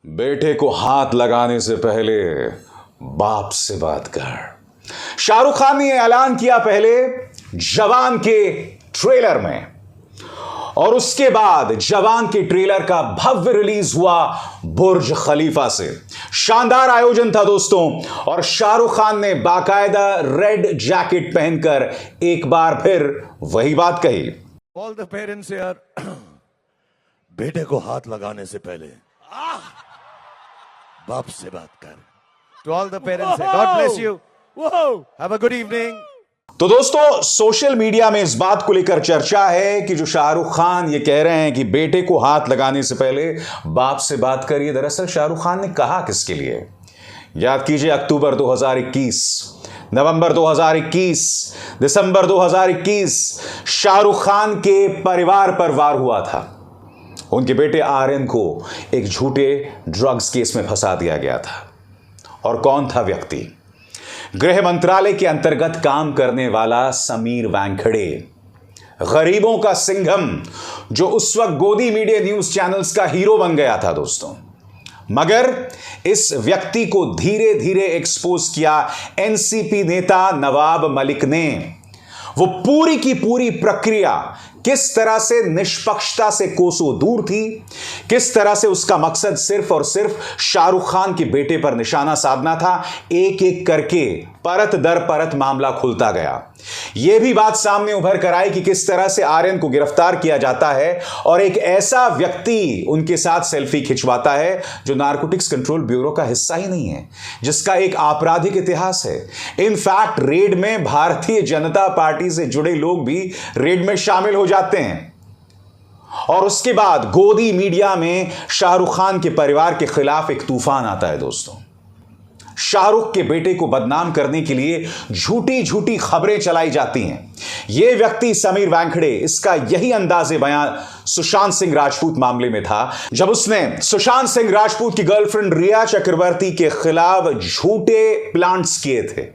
बेटे को हाथ लगाने से पहले बाप से बात कर। शाहरुख खान ने ऐलान किया पहले जवान के ट्रेलर में, और उसके बाद जवान के ट्रेलर का भव्य रिलीज हुआ बुर्ज खलीफा से। शानदार आयोजन था दोस्तों, और शाहरुख खान ने बाकायदा रेड जैकेट पहनकर एक बार फिर वही बात कही। ऑल द पेरेंट्स यार, बेटे को हाथ लगाने से पहले बाप से बात कर। To all the parents, God bless you, have a good evening. तो दोस्तों, सोशल मीडिया में इस बात को लेकर चर्चा है कि जो शाहरुख खान ये कह रहे हैं कि बेटे को हाथ लगाने से पहले बाप से बात करिए, दरअसल शाहरुख खान ने कहा किसके लिए? याद कीजिए, अक्टूबर 2021, नवंबर 2021, दिसंबर 2021 शाहरुख खान के परिवार पर वार हुआ था। उनके बेटे आर्यन को एक झूठे ड्रग्स केस में फंसा दिया गया था। और कौन था व्यक्ति? गृह मंत्रालय के अंतर्गत काम करने वाला समीर वानखेड़े, गरीबों का सिंघम, जो उस वक्त गोदी मीडिया न्यूज चैनल्स का हीरो बन गया था दोस्तों। मगर इस व्यक्ति को धीरे धीरे एक्सपोज किया एनसीपी नेता नवाब मलिक ने। वो पूरी की पूरी प्रक्रिया किस तरह से निष्पक्षता से कोसों दूर थी, किस तरह से उसका मकसद सिर्फ और सिर्फ शाहरुख खान के बेटे पर निशाना साधना था। एक एक करके परत दर परत मामला खुलता गया। यह भी बात सामने उभर कर आई कि किस तरह से आर्यन को गिरफ्तार किया जाता है और एक ऐसा व्यक्ति उनके साथ सेल्फी खिंचवाता है जो नारकोटिक्स कंट्रोल ब्यूरो का हिस्सा ही नहीं है, जिसका एक आपराधिक इतिहास है। इनफैक्ट रेड में भारतीय जनता पार्टी से जुड़े लोग भी रेड में शामिल हो जाते हैं। और उसके बाद गोदी मीडिया में शाहरुख खान के परिवार के खिलाफ एक तूफान आता है दोस्तों। शाहरुख के बेटे को बदनाम करने के लिए झूठी झूठी खबरें चलाई जाती हैं। यह व्यक्ति समीर वानखेड़े, इसका यही अंदाज़े बयान सुशांत सिंह राजपूत मामले में था, जब उसने सुशांत सिंह राजपूत की गर्लफ्रेंड रिया चक्रवर्ती के खिलाफ झूठे प्लांट्स किए थे,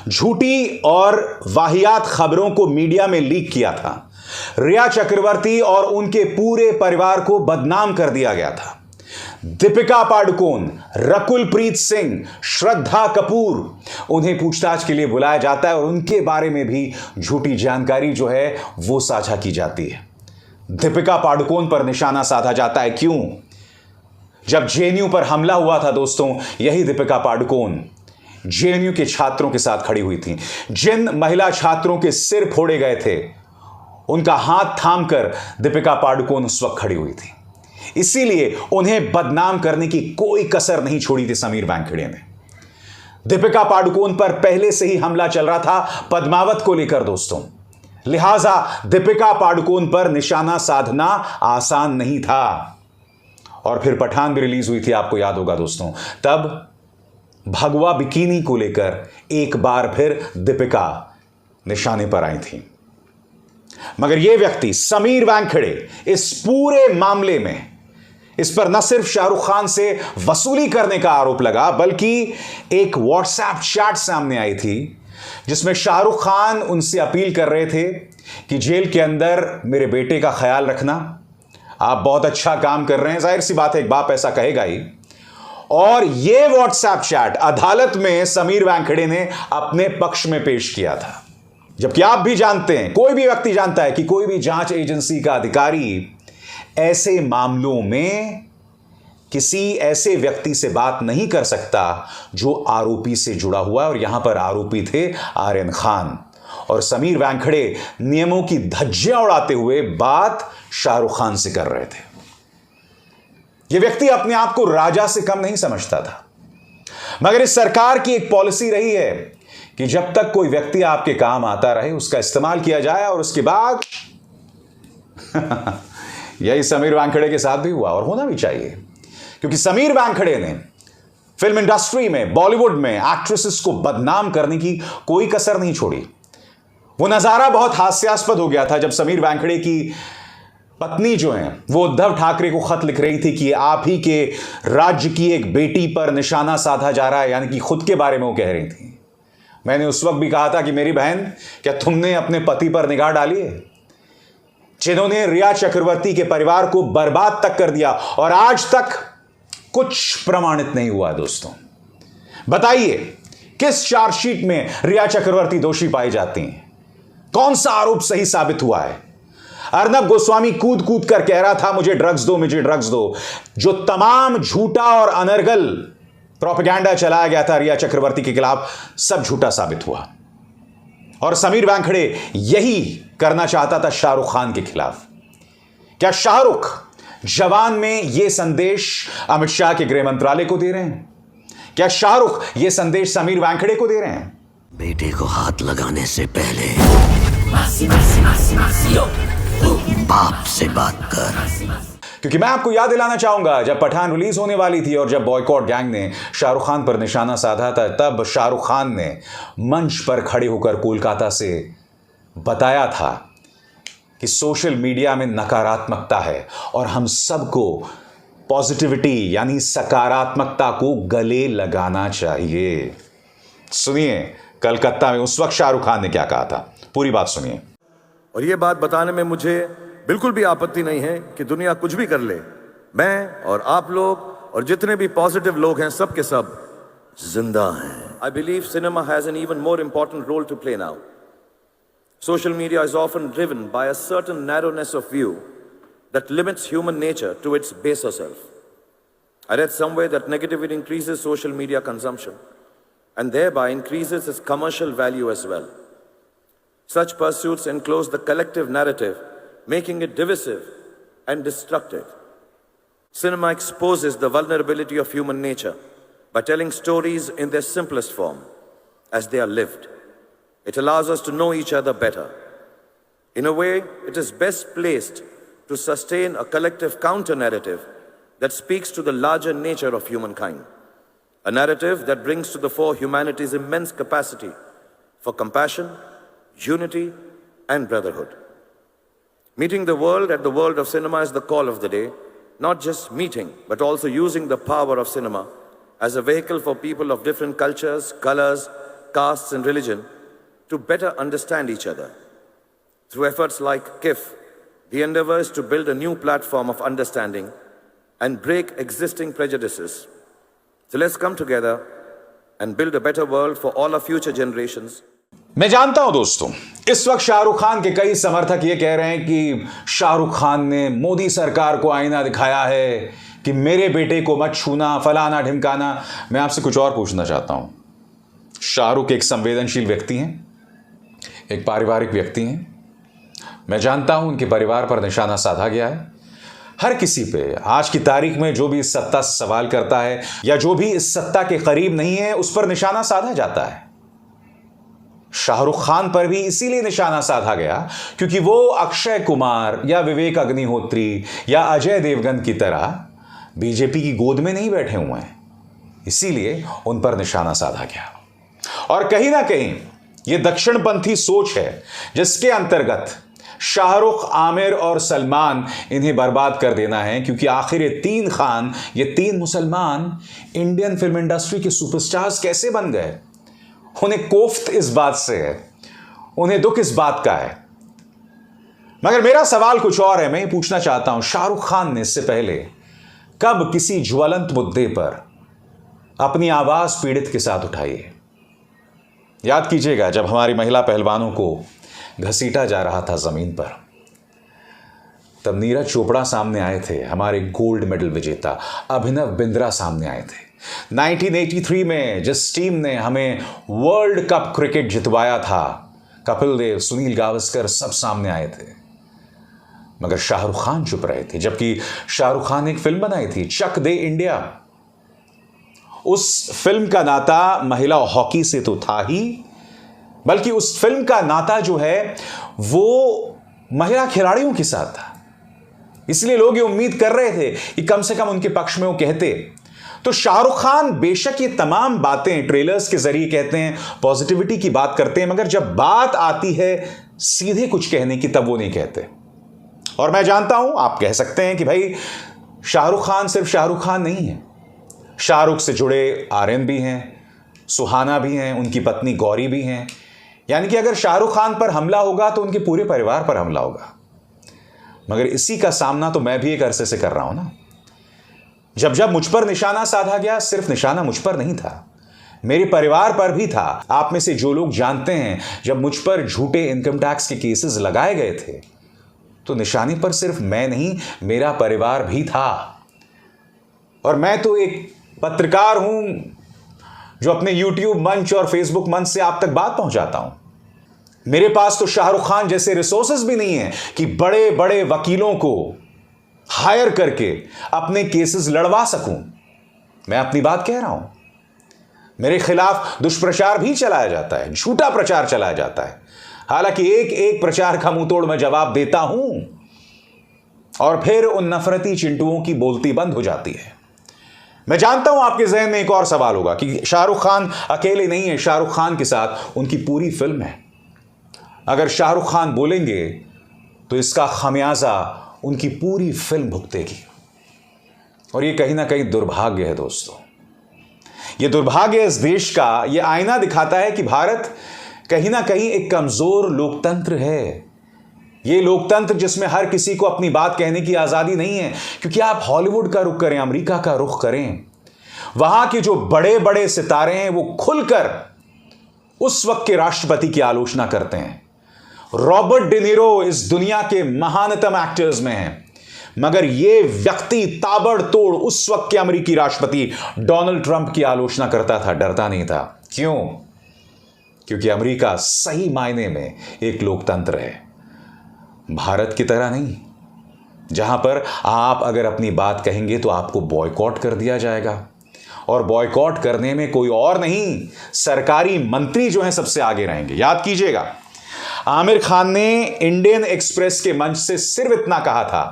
झूठी और वाहियात खबरों को मीडिया में लीक किया था। रिया चक्रवर्ती और उनके पूरे परिवार को बदनाम कर दिया गया था। दीपिका पादुकोण, रकुलप्रीत सिंह, श्रद्धा कपूर, उन्हें पूछताछ के लिए बुलाया जाता है और उनके बारे में भी झूठी जानकारी जो है वो साझा की जाती है। दीपिका पादुकोण पर निशाना साधा जाता है। क्यों? जब जेएनयू पर हमला हुआ था दोस्तों, यही दीपिका पादुकोण जेएनयू के छात्रों के साथ खड़ी हुई थी। जिन महिला छात्रों के सिर फोड़े गए थे, उनका हाथ थामकर दीपिका पादुकोण उस वक्त खड़ी हुई थी। इसीलिए उन्हें बदनाम करने की कोई कसर नहीं छोड़ी थी समीर वानखेड़े ने। दीपिका पादुकोण पर पहले से ही हमला चल रहा था पद्मावत को लेकर दोस्तों, लिहाजा दीपिका पादुकोण पर निशाना साधना आसान नहीं था। और फिर पठान भी रिलीज हुई थी, आपको याद होगा दोस्तों। तब भगवा बिकिनी को लेकर एक बार फिर दीपिका निशाने पर आई थी। मगर यह व्यक्ति समीर वानखेड़े इस पूरे मामले में, इस पर न सिर्फ शाहरुख खान से वसूली करने का आरोप लगा, बल्कि एक व्हाट्सएप चैट सामने आई थी जिसमें शाहरुख खान उनसे अपील कर रहे थे कि जेल के अंदर मेरे बेटे का ख्याल रखना, आप बहुत अच्छा काम कर रहे हैं। जाहिर सी बात है, एक बाप ऐसा कहेगा ही। और यह व्हाट्सएप चैट अदालत में समीर वानखेड़े ने अपने पक्ष में पेश किया था। जबकि आप भी जानते हैं, कोई भी व्यक्ति जानता है कि कोई भी जांच एजेंसी का अधिकारी ऐसे मामलों में किसी ऐसे व्यक्ति से बात नहीं कर सकता जो आरोपी से जुड़ा हुआ है। और यहां पर आरोपी थे आर्यन खान, और समीर वानखेड़े नियमों की धज्जियां उड़ाते हुए बात शाहरुख खान से कर रहे थे। यह व्यक्ति अपने आप को राजा से कम नहीं समझता था। मगर इस सरकार की एक पॉलिसी रही है कि जब तक कोई व्यक्ति आपके काम आता रहे, उसका इस्तेमाल किया जाए। और उसके बाद यही समीर वानखेड़े के साथ भी हुआ, और होना भी चाहिए, क्योंकि समीर वानखेड़े ने फिल्म इंडस्ट्री में, बॉलीवुड में एक्ट्रेसेस को बदनाम करने की कोई कसर नहीं छोड़ी। वो नजारा बहुत हास्यास्पद हो गया था जब समीर वानखेड़े की पत्नी जो है वो उद्धव ठाकरे को खत लिख रही थी कि आप ही के राज्य की एक बेटी पर निशाना साधा जा रहा है, यानी कि खुद के बारे में वो कह रही थी। मैंने उस वक्त भी कहा था कि मेरी बहन, क्या तुमने अपने पति पर निगाह डाली है, जिन्होंने रिया चक्रवर्ती के परिवार को बर्बाद तक कर दिया और आज तक कुछ प्रमाणित नहीं हुआ दोस्तों। बताइए किस चार्जशीट में रिया चक्रवर्ती दोषी पाई जाती हैं? कौन सा आरोप सही साबित हुआ है? अर्नब गोस्वामी कूद कूद कर कह रहा था मुझे ड्रग्स दो, मुझे ड्रग्स दो। जो तमाम झूठा और अनर्गल प्रोपेगेंडा चलाया गया था रिया चक्रवर्ती के खिलाफ, सब झूठा साबित हुआ। और समीर वानखेड़े यही करना चाहता था शाहरुख खान के खिलाफ। क्या शाहरुख जवान में यह संदेश अमित शाह के गृह मंत्रालय को दे रहे हैं? क्या शाहरुख यह संदेश समीर वानखेड़े को दे रहे हैं? बेटे को हाथ लगाने से पहले बाप से बात कर। क्योंकि मैं आपको याद दिलाना चाहूंगा, जब पठान रिलीज होने वाली थी और जब बॉयकॉट गैंग ने शाहरुख खान पर निशाना साधा था, तब शाहरुख खान ने मंच पर खड़े होकर कोलकाता से बताया था कि सोशल मीडिया में नकारात्मकता है और हम सबको पॉजिटिविटी यानी सकारात्मकता को गले लगाना चाहिए। सुनिए कलकत्ता में उस वक्त शाहरुख खान ने क्या कहा था, पूरी बात सुनिए। और ये बात बताने में मुझे बिल्कुल भी आपत्ति नहीं है कि दुनिया कुछ भी कर ले, मैं और आप लोग और जितने भी पॉजिटिव लोग हैं सब के सब जिंदा हैं। I believe cinema has an even more important role to play now. Social media is often driven by a certain narrowness of view that limits human nature to its baser self. I read somewhere that negativity increases social media consumption and thereby increases its commercial value as well. Such pursuits enclose the collective narrative, making it divisive and destructive. Cinema exposes the vulnerability of human nature by telling stories in their simplest form, as they are lived. It allows us to know each other better. In a way, it is best placed to sustain a collective counter-narrative that speaks to the larger nature of humankind. A narrative that brings to the fore humanity's immense capacity for compassion, unity, and brotherhood. Meeting the world at the world of cinema is the call of the day, not just meeting, but also using the power of cinema as a vehicle for people of different cultures, colors, castes, and religion to better understand each other. Through efforts like KIF, the endeavor is to build a new platform of understanding and break existing prejudices. So let's come together and build a better world for all our future generations. मैं जानता हूं दोस्तों, इस वक्त शाहरुख खान के कई समर्थक ये कह रहे हैं कि शाहरुख खान ने मोदी सरकार को आईना दिखाया है कि मेरे बेटे को मत छूना, फलाना ढिमकाना। मैं आपसे कुछ और पूछना चाहता हूं। शाहरुख एक संवेदनशील व्यक्ति हैं, एक पारिवारिक व्यक्ति हैं। मैं जानता हूं उनके परिवार पर निशाना साधा गया है। हर किसी पे आज की तारीख में जो भी इस सत्ता से सवाल करता है या जो भी इस सत्ता के करीब नहीं है, उस पर निशाना साधा जाता है। शाहरुख खान पर भी इसीलिए निशाना साधा गया क्योंकि वो अक्षय कुमार या विवेक अग्निहोत्री या अजय देवगन की तरह बीजेपी की गोद में नहीं बैठे हुए हैं, इसीलिए उन पर निशाना साधा गया। और कहीं ना कहीं ये दक्षिणपंथी सोच है जिसके अंतर्गत शाहरुख, आमिर और सलमान इन्हें बर्बाद कर देना है, क्योंकि आखिर ये तीन खान, ये तीन मुसलमान इंडियन फिल्म इंडस्ट्री के सुपरस्टार्स कैसे बन गए? उन्हें कोफ्त इस बात से है, उन्हें दुख इस बात का है। मगर मेरा सवाल कुछ और है। मैं ये पूछना चाहता हूं, शाहरुख खान ने इससे पहले कब किसी ज्वलंत मुद्दे पर अपनी आवाज पीड़ित के साथ उठाई है? याद कीजिएगा, जब हमारी महिला पहलवानों को घसीटा जा रहा था जमीन पर, तब नीरज चोपड़ा सामने आए थे, हमारे गोल्ड मेडल विजेता अभिनव बिंद्रा सामने आए थे। 1983 में जिस टीम ने हमें वर्ल्ड कप क्रिकेट जितवाया था, कपिल देव, सुनील गावस्कर, सब सामने आए थे। मगर शाहरुख खान चुप रहे थे, जबकि शाहरुख खान ने एक फिल्म बनाई थी, चक दे इंडिया। उस फिल्म का नाता महिला हॉकी से तो था ही, बल्कि उस फिल्म का नाता जो है वो महिला खिलाड़ियों के साथ था। इसलिए लोग ये उम्मीद कर रहे थे कि कम से कम उनके पक्ष में वो कहते। तो शाहरुख खान बेशक ये तमाम बातें ट्रेलर्स के जरिए कहते हैं, पॉजिटिविटी की बात करते हैं, मगर जब बात आती है सीधे कुछ कहने की, तब वो नहीं कहते। और मैं जानता हूं आप कह सकते हैं कि भाई शाहरुख खान सिर्फ शाहरुख खान नहीं है, शाहरुख से जुड़े आर्यन भी हैं, सुहाना भी हैं, उनकी पत्नी गौरी भी हैं। यानी कि अगर शाहरुख खान पर हमला होगा तो उनके पूरे परिवार पर हमला होगा। मगर इसी का सामना तो मैं भी एक अरसे से कर रहा हूं ना। जब जब मुझ पर निशाना साधा गया, सिर्फ निशाना मुझ पर नहीं था, मेरे परिवार पर भी था। आप में से जो लोग जानते हैं, जब मुझ पर झूठे इनकम टैक्स के केसेस लगाए गए थे तो निशाने पर सिर्फ मैं नहीं, मेरा परिवार भी था। और मैं तो एक पत्रकार हूं जो अपने YouTube मंच और Facebook मंच से आप तक बात पहुंचाता हूं। मेरे पास तो शाहरुख खान जैसे रिसोर्सेज भी नहीं है कि बड़े बड़े वकीलों को हायर करके अपने केसेस लड़वा सकूं। मैं अपनी बात कह रहा हूं। मेरे खिलाफ दुष्प्रचार भी चलाया जाता है, झूठा प्रचार चलाया जाता है। हालांकि एक एक प्रचार का मुंहतोड़ मैं जवाब देता हूं और फिर उन नफरती चिंटुओं की बोलती बंद हो जाती है। मैं जानता हूं आपके जहन में एक और सवाल होगा कि शाहरुख खान अकेले नहीं है, शाहरुख खान के साथ उनकी पूरी फिल्म है। अगर शाहरुख खान बोलेंगे तो इसका खमियाजा उनकी पूरी फिल्म भुगतेगी। और यह कहीं ना कहीं दुर्भाग्य है दोस्तों। यह दुर्भाग्य इस देश का, यह आईना दिखाता है कि भारत कहीं ना कहीं एक कमजोर लोकतंत्र है। यह लोकतंत्र जिसमें हर किसी को अपनी बात कहने की आजादी नहीं है। क्योंकि आप हॉलीवुड का रुख करें, अमेरिका का रुख करें, वहां के जो बड़े बड़े सितारे हैं वो खुलकर उस वक्त के राष्ट्रपति की आलोचना करते हैं। रॉबर्ट डिनीरो इस दुनिया के महानतम एक्टर्स में हैं, मगर यह व्यक्ति ताबड़तोड़ उस वक्त के अमेरिकी राष्ट्रपति डोनाल्ड ट्रंप की आलोचना करता था, डरता नहीं था। क्यों? क्योंकि अमेरिका सही मायने में एक लोकतंत्र है, भारत की तरह नहीं, जहां पर आप अगर अपनी बात कहेंगे तो आपको बॉयकॉट कर दिया जाएगा। और बॉयकॉट करने में कोई और नहीं, सरकारी मंत्री जो हैं सबसे आगे रहेंगे। याद कीजिएगा, आमिर खान ने इंडियन एक्सप्रेस के मंच से सिर्फ इतना कहा था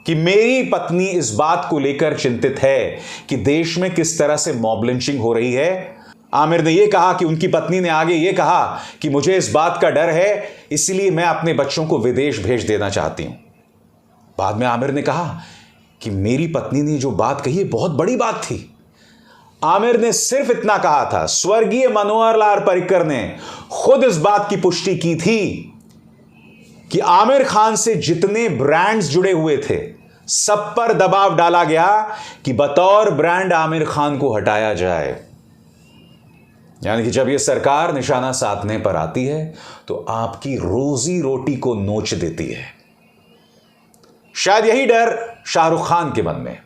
कि मेरी पत्नी इस बात को लेकर चिंतित है कि देश में किस तरह से मॉब लिंचिंग हो रही है। आमिर ने यह कहा कि उनकी पत्नी ने आगे यह कहा कि मुझे इस बात का डर है, इसलिए मैं अपने बच्चों को विदेश भेज देना चाहती हूं। बाद में आमिर ने कहा कि मेरी पत्नी ने जो बात कही है बहुत बड़ी बात थी। आमिर ने सिर्फ इतना कहा था। स्वर्गीय मनोहर लाल पर्रिकर ने खुद इस बात की पुष्टि की थी कि आमिर खान से जितने ब्रांड्स जुड़े हुए थे सब पर दबाव डाला गया कि बतौर ब्रांड आमिर खान को हटाया जाए। यानी कि जब यह सरकार निशाना साधने पर आती है तो आपकी रोजी रोटी को नोच देती है। शायद यही डर शाहरुख खान के मन में,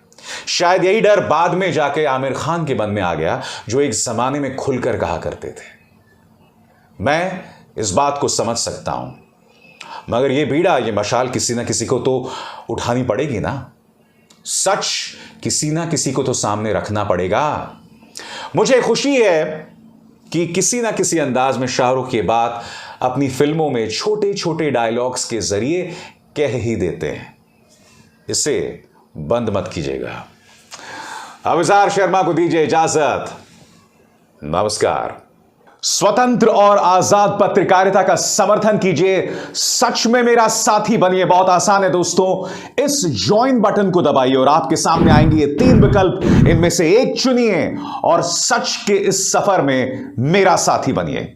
शायद यही डर बाद में जाके आमिर खान के मन में आ गया, जो एक जमाने में खुलकर कहा करते थे। मैं इस बात को समझ सकता हूं, मगर यह बीड़ा, यह मशाल किसी ना किसी को तो उठानी पड़ेगी ना। सच किसी ना किसी को तो सामने रखना पड़ेगा। मुझे खुशी है कि किसी ना किसी अंदाज में शाहरुख ये बात अपनी फिल्मों में छोटे छोटे डायलॉग्स के जरिए कह ही देते हैं। इसे बंद मत कीजिएगा। अविसार शर्मा को दीजिए इजाजत। नमस्कार। स्वतंत्र और आजाद पत्रकारिता का समर्थन कीजिए, सच में मेरा साथी बनिए। बहुत आसान है दोस्तों, इस ज्वाइन बटन को दबाइए और आपके सामने आएंगे ये 3 विकल्प, इनमें से एक चुनिए और सच के इस सफर में मेरा साथी बनिए।